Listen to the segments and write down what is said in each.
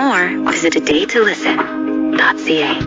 more, visit adaytolisten.ca.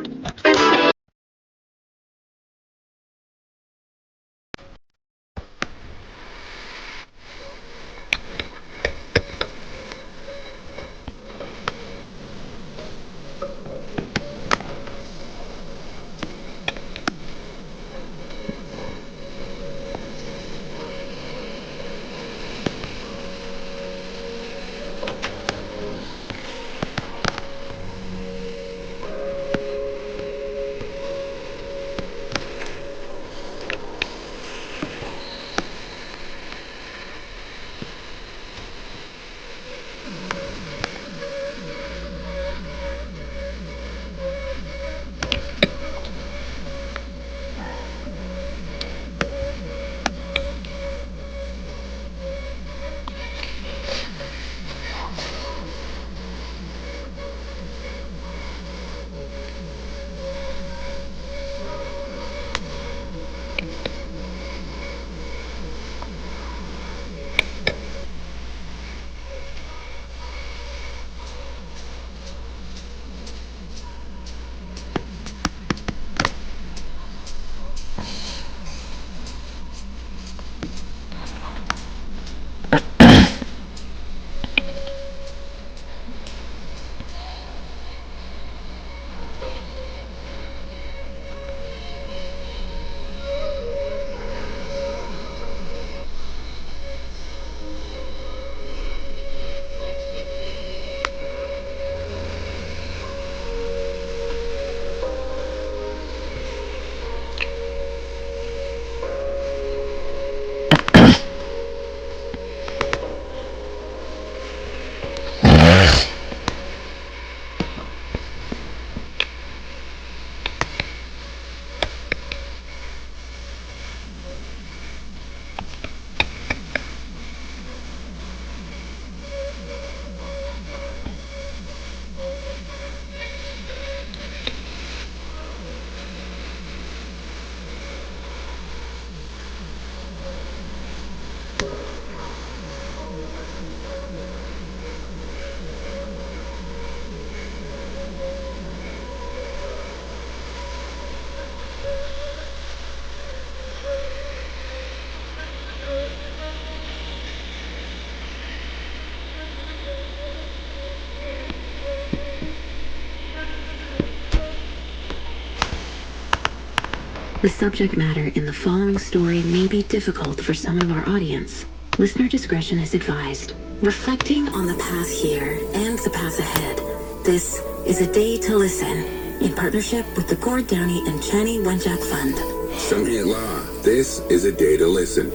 The subject matter in the following story may be difficult for some of our audience. Listener discretion is advised. Reflecting on the path here and the path ahead, this is A Day to Listen, in partnership with the Gord Downey and Chani Wenjack Fund. Samhit La, this is A Day to Listen.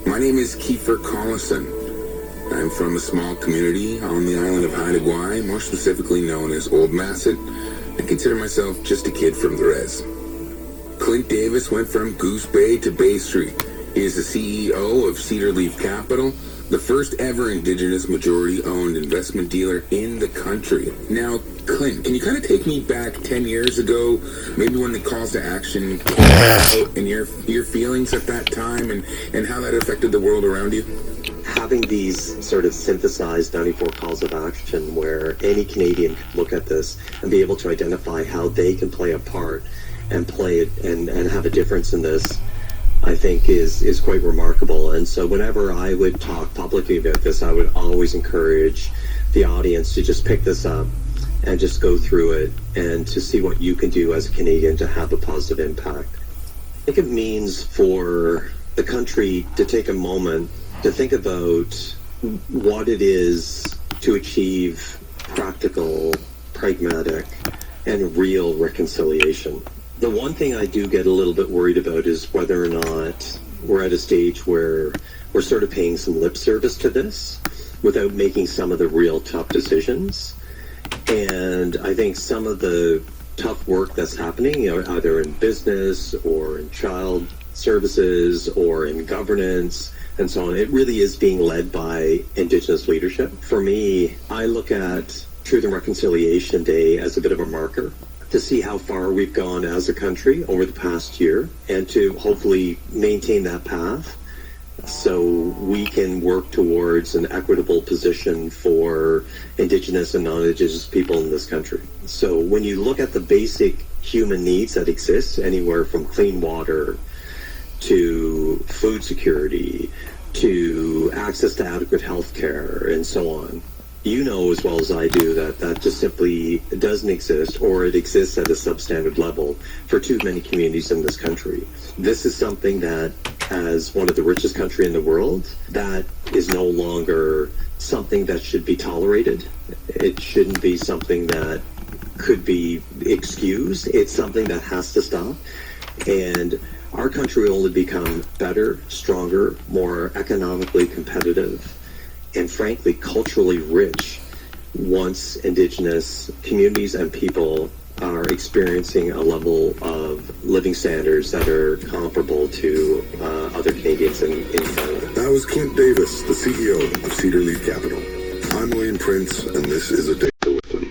My name is Kiefer Collison. I'm from a small community on the island of Haida Gwaii, more specifically known as Old Masset. I consider myself just a kid from the res. Clint Davis went from Goose Bay to Bay Street. He is the CEO of Cedar Leaf Capital, the first ever Indigenous majority-owned investment dealer in the country. Now, Clint, can you kind of take me back 10 years ago, maybe when the calls to action came out, and your feelings at that time, and how that affected the world around you? Having these sort of synthesized 94 calls of action where any Canadian could look at this and be able to identify how they can play a part and play it and have a difference in this, I think is quite remarkable. And so whenever I would talk publicly about this, I would always encourage the audience to just pick this up and just go through it and to see what you can do as a Canadian to have a positive impact. I think it means for the country to take a moment to think about what it is to achieve practical, pragmatic, and real reconciliation. The one thing I do get a little bit worried about is whether or not we're at a stage where we're sort of paying some lip service to this without making some of the real tough decisions. And I think some of the tough work that's happening, either in business or in child services or in governance and so on, it really is being led by Indigenous leadership. For me, I look at Truth and Reconciliation Day as a bit of a marker to see how far we've gone as a country over the past year and to hopefully maintain that path so we can work towards an equitable position for Indigenous and non-Indigenous people in this country. So when you look at the basic human needs that exist, anywhere from clean water to food security to access to adequate health care and so on, you know as well as I do that that just simply doesn't exist, or it exists at a substandard level for too many communities in this country. This is something that, as one of the richest countries in the world, that is no longer something that should be tolerated. It shouldn't be something that could be excused. It's something that has to stop. And our country will only become better, stronger, more economically competitive, and frankly, culturally rich once Indigenous communities and people are experiencing a level of living standards that are comparable to other Canadians in Canada. That was Clint Davis, the CEO of Cedar Leaf Capital. I'm William Prince, and this is A Day to Listen.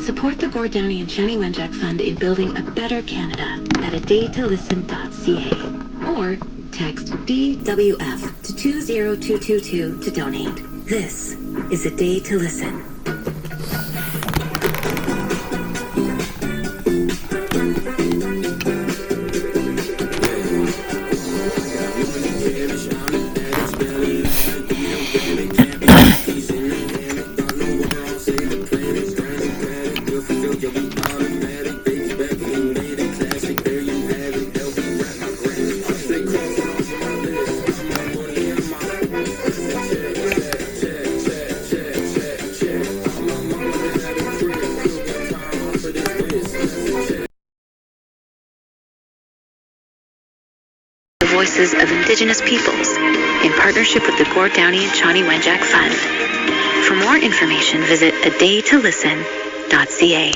Support the Gord Downie and Shani Wenjack Fund in building a better Canada at adaytolisten.ca or text DWF to 20222 to donate. This is A Day to Listen. Voices of Indigenous peoples in partnership with the Gord Downie and Shani Wenjack Fund. For more information, visit adaytolisten.ca.